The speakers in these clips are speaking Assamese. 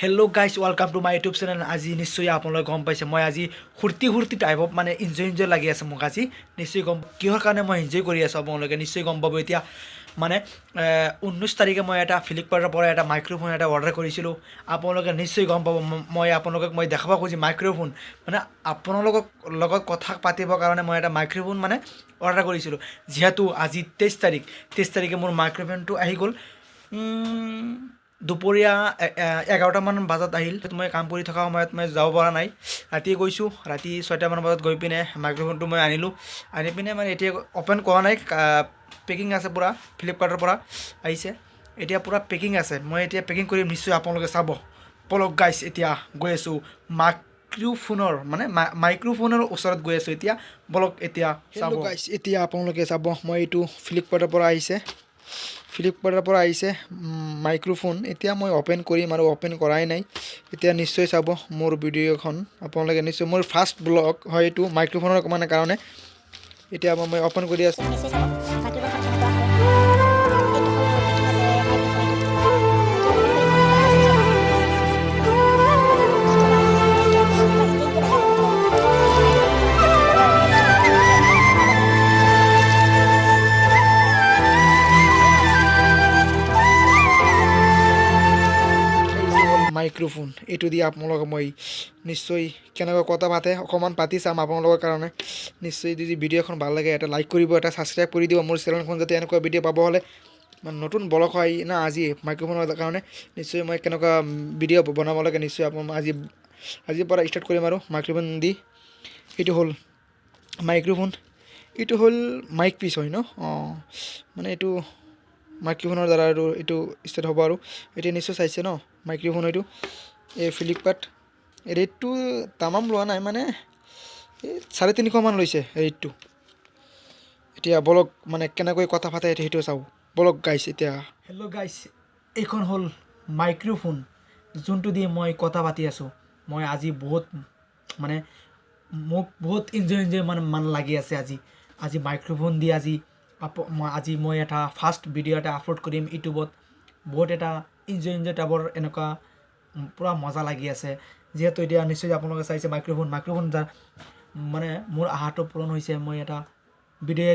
Hello' guys welcome to my YouTube channel. আজি নিশ্চয় আপোনালোকে গম পাইছে মই আজি ফূৰ্তি টাইপ অফ মানে এনজয় লাগি আছে মোক আজি নিশ্চয় গম কিহৰ কাৰণে মই এনজয় কৰি আছোঁ আপোনালোকে নিশ্চয় গম পাব এতিয়া মানে 19 তাৰিখে মই এটা ফ্লিপকাৰ্টৰ পৰা এটা মাইক্ৰ'ফোন এটা অৰ্ডাৰ কৰিছিলোঁ। আপোনালোকে নিশ্চয় গম পাব মই আপোনালোকক মই দেখাব খুজিম মাইক্ৰ'ফোন মানে আপোনালোকক লগত কথা পাতিবৰ কাৰণে মই এটা মাইক্ৰ'ফোন মানে অৰ্ডাৰ কৰিছিলোঁ। যিহেতু আজি 23 তাৰিখে মোৰ মাইক্ৰ'ফোনটো আহি গ'ল। দুপৰীয়া 11টামান বজাত আহিল। মই কাম কৰি থকা সময়ত মই যাব পৰা নাই, ৰাতি গৈছোঁ। ৰাতি 6টামান বজাত গৈ পিনে মাইক্ৰ'ফোনটো মই আনি পিনে মানে এতিয়া অ'পেন কৰা নাই, পেকিং আছে পূৰা। ফ্লিপকাৰ্টৰ পৰা আহিছে, এতিয়া পূৰা পেকিং আছে। মই এতিয়া পেকিং কৰিম, নিশ্চয় আপোনালোকে চাব। পলক গাইছ এতিয়া গৈ আছোঁ মাইক্ৰ'ফোনৰ ওচৰত গৈ আছোঁ এতিয়া। বলক এতিয়া চাব গাইছ, এতিয়া আপোনালোকে চাব। মই এইটো ফ্লিপকাৰ্টৰ পৰা আহিছে মাইক্ৰ'ফোন। এতিয়া মই অ'পেন কৰিম আৰু অ'পেন কৰাই নাই। এতিয়া নিশ্চয় চাব মোৰ ভিডিঅ'খন আপোনালোকে নিশ্চয়। মোৰ ফাৰ্ষ্ট ব্লগ হয় এইটো মাইক্ৰ'ফোনৰ মানে কাৰণে। এতিয়া মই অ'পেন কৰি আছোঁ। মাইক্ৰ'ফোন এইটো দি আপোনালোকক মই নিশ্চয় কেনেকৈ কথা পাতে অকণমান পাতি চাম আপোনালোকৰ কাৰণে। নিশ্চয় যদি ভিডিঅ'খন ভাল লাগে এটা লাইক কৰিব, এটা ছাবস্ক্ৰাইব কৰি দিব মোৰ চেনেলখন, যাতে এনেকুৱা ভিডিঅ' পাব হ'লে। নতুন ব্লগ হয় না আজি মাইক্ৰ'ফোনৰ কাৰণে। নিশ্চয় মই কেনেকুৱা ভিডিঅ' বনাব লাগে নিশ্চয় আজিৰ পৰা ষ্টাৰ্ট কৰিম আৰু মাইক্ৰ'ফোন দি। এইটো হ'ল মাইক্ৰ'ফোন, এইটো হ'ল মাইক পিচ হয় ন। মানে এইটো মাইক্ৰ'ফোনৰ দ্বাৰা আৰু এইটো ষ্টাৰ্ট হ'ব আৰু। এতিয়া নিশ্চয় চাইছে ন মাইক্ৰ'ফোন এইটো এই ফ্লিপকাৰ্ট। ৰেটটো তামাম লোৱা নাই, মানে 350মান লৈছে ৰেটটো। এতিয়া বলক মানে কেনেকৈ কথা পাতে সেইটো চাওঁ বলক গাইছ এতিয়া। হেল্ল' গাইছ, এইখন হ'ল মাইক্ৰ'ফোন যোনটো দি মই কথা পাতি আছোঁ। মই আজি মোক বহুত এনজয় মানে লাগি আছে আজি মাইক্ৰ'ফোন দি। আজি মই এটা ফাৰ্ষ্ট ভিডিঅ' এটা আপলোড কৰিম ইউটিউবত। বহুত এটা এনজয় টাইপৰ এনেকুৱা পূৰা মজা লাগি আছে। যিহেতু এতিয়া নিশ্চয় আপোনালোকে চাইছে মাইক্ৰ'ফোন মানে মোৰ আশাটো পূৰণ হৈছে। মই এটা ভিডিঅ'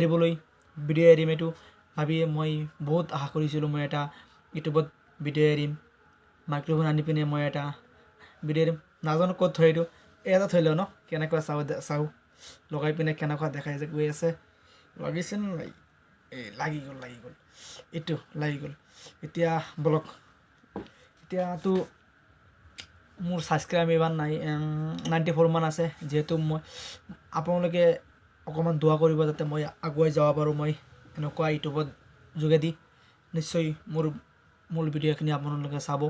এৰিম এইটো ভাবি মই বহুত আশা কৰিছিলোঁ। মই এটা ইউটিউবত ভিডিঅ' এৰিম, মাইক্ৰ'ফোন আনি পিনে মই এটা ভিডিঅ' এৰিম। নাজানো ক'ত থৈ এইটো এটা থৈ লওঁ ন, কেনেকুৱা চাওঁ লগাই পিনে কেনেকুৱা দেখাই যে গৈ আছে। লাগিছে ন লাগি গ'ল এইটো লাগি গ'ল। এতিয়া বলক, এতিয়াতো মোৰ ছাবস্ক্ৰাইব ইমান নাই, 94মান আছে। যিহেতু মই আপোনালোকে অকণমান দোৱা কৰিব যাতে মই আগুৱাই যাব পাৰোঁ। মই এনেকুৱা ইউটিউবত যোগেদি নিশ্চয় মোৰ ভিডিঅ'খিনি আপোনালোকে চাব,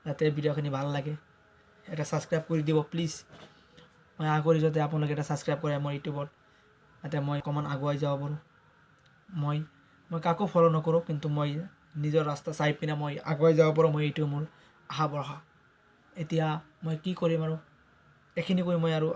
যাতে ভিডিঅ'খিনি ভাল লাগে। এটা ছাবস্ক্ৰাইব কৰি দিব প্লিজ। মই আশা কৰি যাতে আপোনালোকে এটা ছাবস্ক্ৰাইব কৰে মোৰ ইউটিউবত, যাতে মই অকণমান আগুৱাই যাব পাৰোঁ। মই কাকো ফ'ল' নকৰোঁ, কিন্তু মই নিজৰ ৰাস্তা চাই পিনে মই আগুৱাই যাব পাৰোঁ। মই এইটো মোৰ আশা ভৰসা। এতিয়া মই কি কৰিম আৰু এইখিনি কৰি মই আৰু